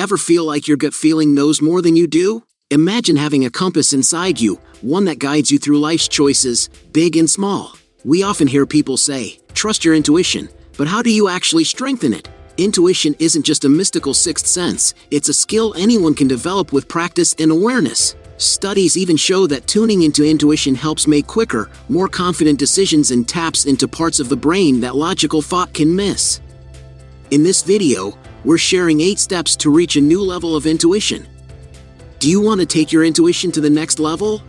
Ever feel like your gut feeling knows more than you do? Imagine having a compass inside you, one that guides you through life's choices, big and small. We often hear people say, trust your intuition, but how do you actually strengthen it? Intuition isn't just a mystical sixth sense, it's a skill anyone can develop with practice and awareness. Studies even show that tuning into intuition helps make quicker, more confident decisions and taps into parts of the brain that logical thought can miss. In this video, we're sharing 8 steps to reach a new level of intuition. Do you want to take your intuition to the next level?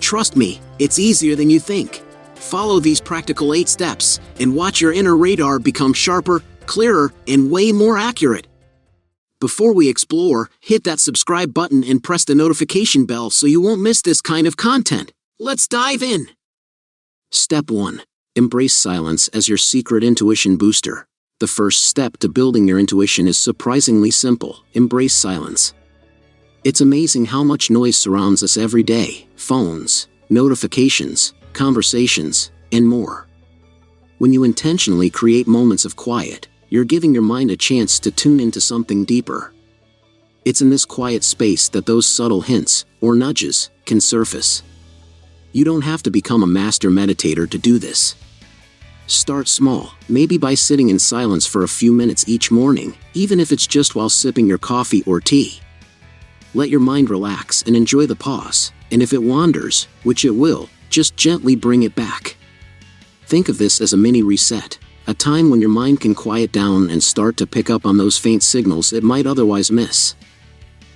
Trust me, it's easier than you think. Follow these practical 8 steps and watch your inner radar become sharper, clearer, and way more accurate. Before we explore, hit that subscribe button and press the notification bell so you won't miss this kind of content. Let's dive in. Step 1. Embrace silence as your secret intuition booster. The first step to building your intuition is surprisingly simple: embrace silence. It's amazing how much noise surrounds us every day: phones, notifications, conversations, and more. When you intentionally create moments of quiet, you're giving your mind a chance to tune into something deeper. It's in this quiet space that those subtle hints, or nudges, can surface. You don't have to become a master meditator to do this. Start small, maybe by sitting in silence for a few minutes each morning, even if it's just while sipping your coffee or tea. Let your mind relax and enjoy the pause, and if it wanders, which it will, just gently bring it back. Think of this as a mini reset, a time when your mind can quiet down and start to pick up on those faint signals it might otherwise miss.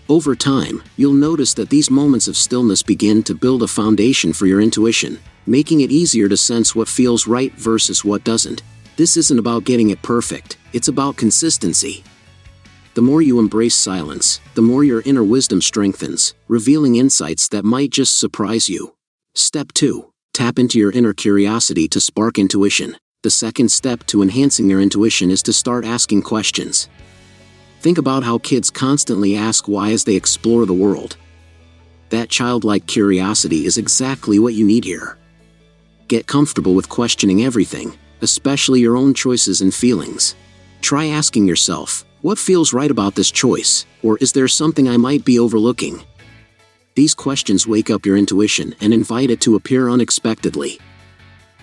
Over time, you'll notice that these moments of stillness begin to build a foundation for your intuition, making it easier to sense what feels right versus what doesn't. This isn't about getting it perfect, it's about consistency. The more you embrace silence, the more your inner wisdom strengthens, revealing insights that might just surprise you. Step 2. Tap into your inner curiosity to spark intuition. The second step to enhancing your intuition is to start asking questions. Think about how kids constantly ask why as they explore the world. That childlike curiosity is exactly what you need here. Get comfortable with questioning everything, especially your own choices and feelings. Try asking yourself, what feels right about this choice, or is there something I might be overlooking? These questions wake up your intuition and invite it to appear unexpectedly.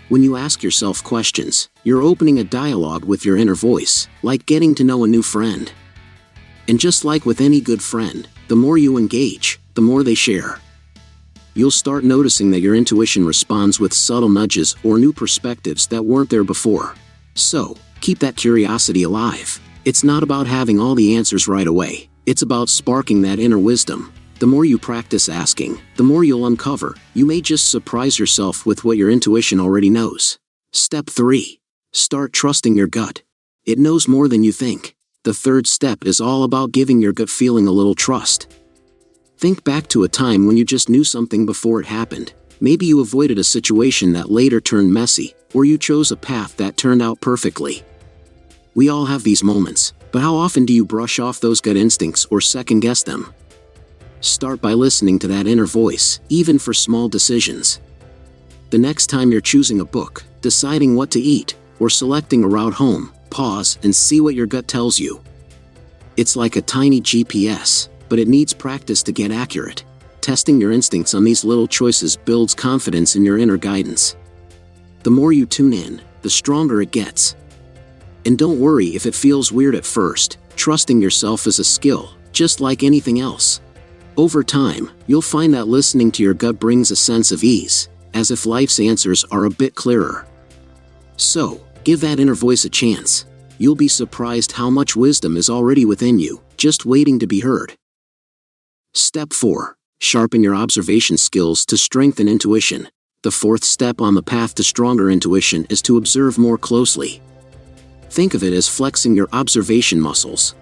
When you ask yourself questions, you're opening a dialogue with your inner voice, like getting to know a new friend. And just like with any good friend, the more you engage, the more they share. You'll start noticing that your intuition responds with subtle nudges or new perspectives that weren't there before. So, keep that curiosity alive. It's not about having all the answers right away, it's about sparking that inner wisdom. The more you practice asking, the more you'll uncover. You may just surprise yourself with what your intuition already knows. Step 3. Start trusting your gut. It knows more than you think. The third step is all about giving your gut feeling a little trust. Think back to a time when you just knew something before it happened. Maybe you avoided a situation that later turned messy, or you chose a path that turned out perfectly. We all have these moments, but how often do you brush off those gut instincts or second-guess them? Start by listening to that inner voice, even for small decisions. The next time you're choosing a book, deciding what to eat, or selecting a route home, pause and see what your gut tells you. It's like a tiny GPS, but it needs practice to get accurate. Testing your instincts on these little choices builds confidence in your inner guidance. The more you tune in, the stronger it gets. And don't worry if it feels weird at first. Trusting yourself is a skill, just like anything else. Over time, you'll find that listening to your gut brings a sense of ease, as if life's answers are a bit clearer. So, give that inner voice a chance. You'll be surprised how much wisdom is already within you, just waiting to be heard. Step 4. Sharpen your observation skills to strengthen intuition. The fourth step on the path to stronger intuition is to observe more closely. Think of it as flexing your observation muscles.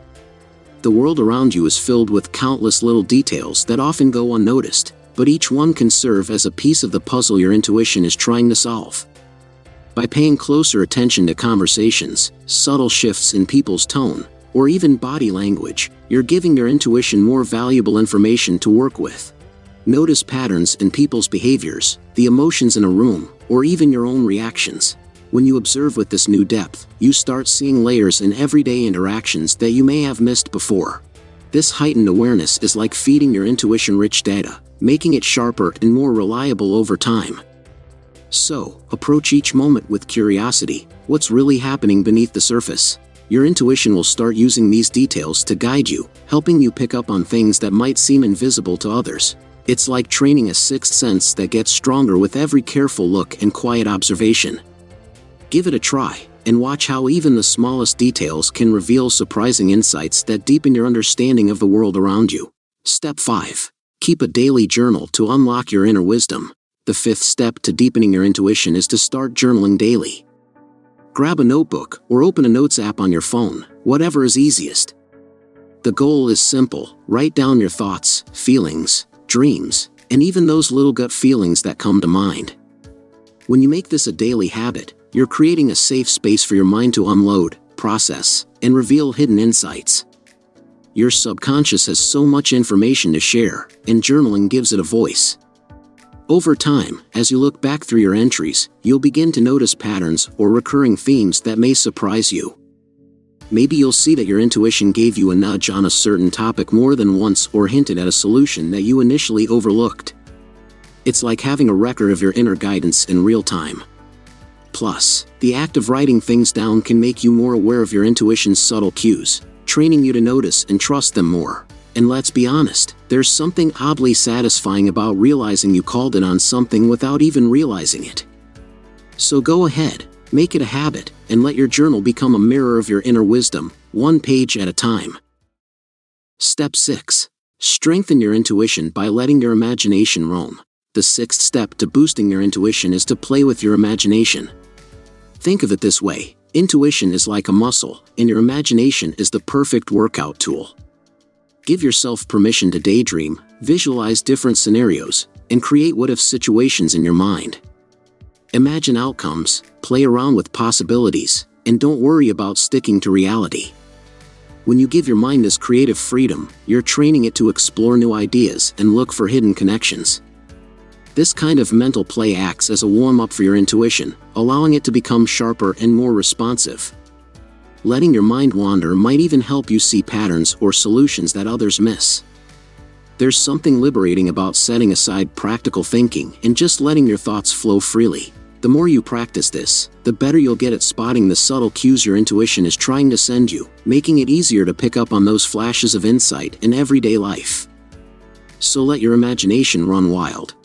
The world around you is filled with countless little details that often go unnoticed, but each one can serve as a piece of the puzzle your intuition is trying to solve. By paying closer attention to conversations, subtle shifts in people's tone, or even body language, you're giving your intuition more valuable information to work with. Notice patterns in people's behaviors, the emotions in a room, or even your own reactions. When you observe with this new depth, you start seeing layers in everyday interactions that you may have missed before. This heightened awareness is like feeding your intuition rich data, making it sharper and more reliable over time. So, approach each moment with curiosity. What's really happening beneath the surface? Your intuition will start using these details to guide you, helping you pick up on things that might seem invisible to others. It's like training a sixth sense that gets stronger with every careful look and quiet observation. Give it a try, and watch how even the smallest details can reveal surprising insights that deepen your understanding of the world around you. Step 5. Keep a daily journal to unlock your inner wisdom. The fifth step to deepening your intuition is to start journaling daily. Grab a notebook or open a notes app on your phone, whatever is easiest. The goal is simple: write down your thoughts, feelings, dreams, and even those little gut feelings that come to mind. When you make this a daily habit, you're creating a safe space for your mind to unload, process, and reveal hidden insights. Your subconscious has so much information to share, and journaling gives it a voice. Over time, as you look back through your entries, you'll begin to notice patterns or recurring themes that may surprise you. Maybe you'll see that your intuition gave you a nudge on a certain topic more than once or hinted at a solution that you initially overlooked. It's like having a record of your inner guidance in real time. Plus, the act of writing things down can make you more aware of your intuition's subtle cues, training you to notice and trust them more. And let's be honest, there's something oddly satisfying about realizing you called in on something without even realizing it. So go ahead, make it a habit, and let your journal become a mirror of your inner wisdom, one page at a time. Step 6. Strengthen your intuition by letting your imagination roam. The sixth step to boosting your intuition is to play with your imagination. Think of it this way: intuition is like a muscle, and your imagination is the perfect workout tool. Give yourself permission to daydream, visualize different scenarios, and create what-if situations in your mind. Imagine outcomes, play around with possibilities, and don't worry about sticking to reality. When you give your mind this creative freedom, you're training it to explore new ideas and look for hidden connections. This kind of mental play acts as a warm-up for your intuition, allowing it to become sharper and more responsive. Letting your mind wander might even help you see patterns or solutions that others miss. There's something liberating about setting aside practical thinking and just letting your thoughts flow freely. The more you practice this, the better you'll get at spotting the subtle cues your intuition is trying to send you, making it easier to pick up on those flashes of insight in everyday life. So let your imagination run wild.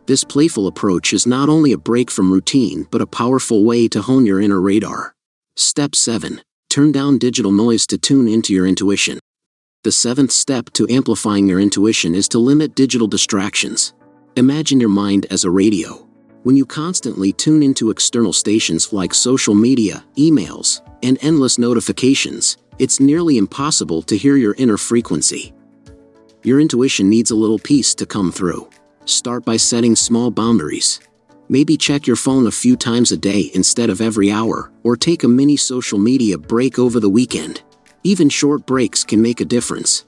This playful approach is not only a break from routine but a powerful way to hone your inner radar. Step 7. Turn down digital noise to tune into your intuition. The seventh step to amplifying your intuition is to limit digital distractions. Imagine your mind as a radio. When you constantly tune into external stations like social media, emails, and endless notifications, it's nearly impossible to hear your inner frequency. Your intuition needs a little peace to come through. Start by setting small boundaries. Maybe check your phone a few times a day instead of every hour, or take a mini social media break over the weekend. Even short breaks can make a difference.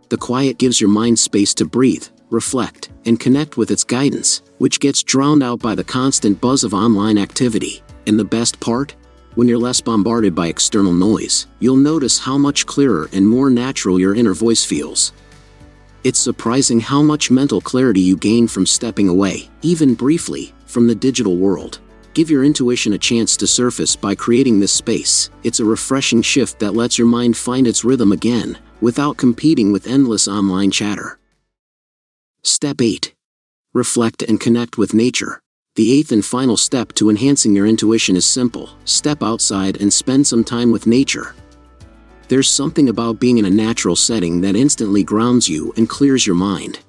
The quiet gives your mind space to breathe, reflect, and connect with its guidance, which gets drowned out by the constant buzz of online activity. And the best part? When you're less bombarded by external noise, you'll notice how much clearer and more natural your inner voice feels. It's surprising how much mental clarity you gain from stepping away, even briefly, from the digital world. Give your intuition a chance to surface by creating this space. It's a refreshing shift that lets your mind find its rhythm again, without competing with endless online chatter. Step 8. Reflect and connect with nature. The eighth and final step to enhancing your intuition is simple: step outside and spend some time with nature. There's something about being in a natural setting that instantly grounds you and clears your mind.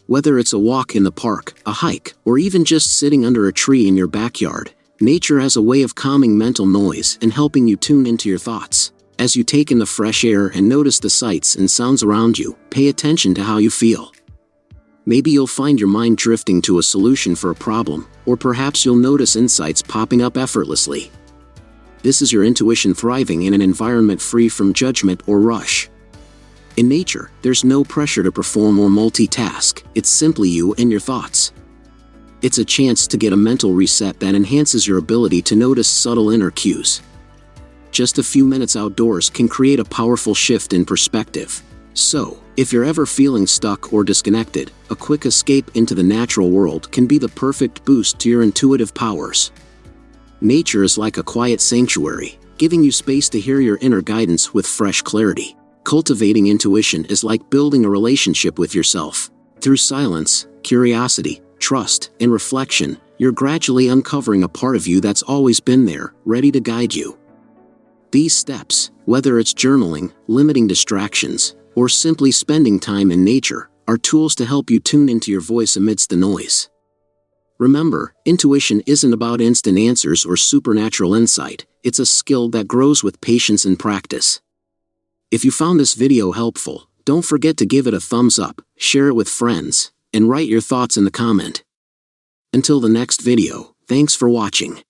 Whether it's a walk in the park, a hike, or even just sitting under a tree in your backyard, nature has a way of calming mental noise and helping you tune into your thoughts. As you take in the fresh air and notice the sights and sounds around you, pay attention to how you feel. Maybe you'll find your mind drifting to a solution for a problem, or perhaps you'll notice insights popping up effortlessly. This is your intuition thriving in an environment free from judgment or rush. In nature, there's no pressure to perform or multitask. It's simply you and your thoughts. It's a chance to get a mental reset that enhances your ability to notice subtle inner cues. Just a few minutes outdoors can create a powerful shift in perspective. So, if you're ever feeling stuck or disconnected, a quick escape into the natural world can be the perfect boost to your intuitive powers. Nature is like a quiet sanctuary, giving you space to hear your inner guidance with fresh clarity. Cultivating intuition is like building a relationship with yourself. Through silence, curiosity, trust, and reflection, you're gradually uncovering a part of you that's always been there, ready to guide you. These steps, whether it's journaling, limiting distractions, or simply spending time in nature, are tools to help you tune into your voice amidst the noise. Remember, intuition isn't about instant answers or supernatural insight, it's a skill that grows with patience and practice. If you found this video helpful, don't forget to give it a thumbs up, share it with friends, and write your thoughts in the comment. Until the next video, thanks for watching.